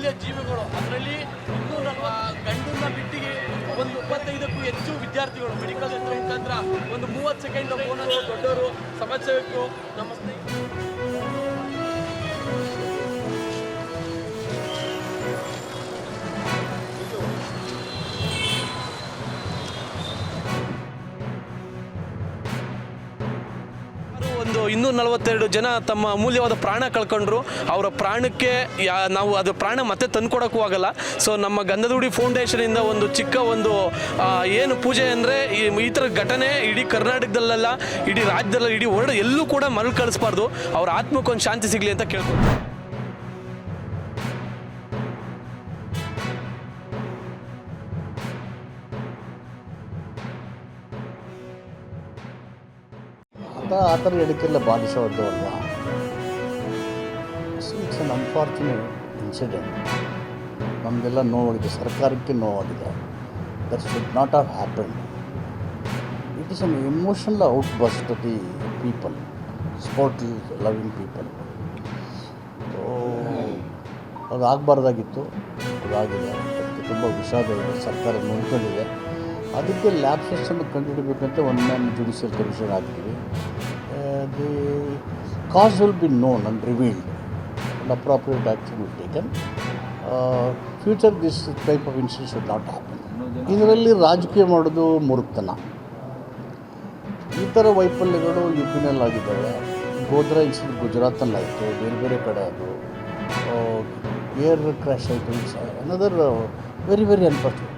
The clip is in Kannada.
ಅಮೂಲ್ಯ ಜೀವಿಗಳು. ಅದರಲ್ಲಿ 240 ಗಂಡನ್ನ ಬಿಟ್ಟಿಗೆ ಒಂದು 25ಕ್ಕೂ ಹೆಚ್ಚು ವಿದ್ಯಾರ್ಥಿಗಳು ಮೆಡಿಕಲ್ ಯಂತ್ರ ಮುಖಾಂತರ ಒಂದು 30 ಸೆಕೆಂಡ್ ಫೋನನ್ನು ದೊಡ್ಡವರು ಸಮಾಜ ಸೇವಕರು ನಮ್ಮ ಸ್ನೇಹಿತರು ಒಂದು 242 ಜನ ತಮ್ಮ ಅಮೂಲ್ಯವಾದ ಪ್ರಾಣ ಕಳ್ಕೊಂಡ್ರು. ಅವರ ಪ್ರಾಣಕ್ಕೆ ನಾವು ಅದು ಪ್ರಾಣ ಮತ್ತೆ ತಂದುಕೊಡೋಕ್ಕೂ ಆಗಲ್ಲ. ಸೊ ನಮ್ಮ ಗಂಧದಗುಡಿ ಫೌಂಡೇಶನಿಂದ ಒಂದು ಚಿಕ್ಕ ಒಂದು ಏನು ಪೂಜೆ ಅಂದರೆ ಈ ಥರ ಘಟನೆ ಇಡೀ ಕರ್ನಾಟಕದಲ್ಲೆಲ್ಲ, ಇಡೀ ರಾಜ್ಯದಲ್ಲ, ಇಡೀ ವರ್ಲ್ಡ್ ಎಲ್ಲೂ ಕೂಡ ಮರಳು ಕಳಿಸ್ಬಾರ್ದು. ಅವ್ರ ಆತ್ಮಕ್ಕೊಂದು ಶಾಂತಿ ಸಿಗಲಿ ಅಂತ ಕೇಳ್ಕೊಳ್ತೀನಿ. ಆ ಥರ ಹೇಳಿಕೆಲ್ಲ ಬಾಲಿಸೋದು ಅಲ್ವಾ. It's an unfortunate incident. ನಮಗೆಲ್ಲ ನೋವಾಗಿದೆ, ಸರ್ಕಾರಕ್ಕೆ ನೋವಾಗಿದೆ. That should not have happened. It is an emotional outburst to the people, sport loving people. ಅದು ಆಗಬಾರ್ದಾಗಿತ್ತು, ಅದಾಗಿದೆ. ಅದಕ್ಕೆ ತುಂಬ ವಿಷಾದ ಇದೆ, ಸರ್ಕಾರ ನೋಡ್ಕೊಂಡಿದೆ. ಅದಕ್ಕೆ ಲ್ಯಾಬ್ಸಸ್ಸನ್ನು ಕಂಡುಹಿಡಬೇಕಂತ ಒಂದು ಮ್ಯಾನ್ ಜುಡಿಷಿಯಲ್ ಕಮಿಷನ್ ಹಾಕ್ತೀವಿ. The cos will be known and revealed and appropriate action will taken. Future this type of incident should not happen. ಇದರಲ್ಲಿ ರಾಜಕೀಯ ಮಾಡೋದು ಮೂರ್ಖತನ. ಈ ಥರ ವೈಫಲ್ಯಗಳು ಯು ಪಿನಲ್ಲಿ ಆಗಿದ್ದಾವೆ. ಗೋಧ್ರಾ ಇನ್ಸಿಡೆಂಟ್ ಗುಜರಾತಲ್ಲಾಯಿತು, ಬೇರೆ ಬೇರೆ ಕಡೆ ಅದು ಏರ್ ಕ್ರ್ಯಾಶ್ ಆಯಿತು. Another very very unfortunate.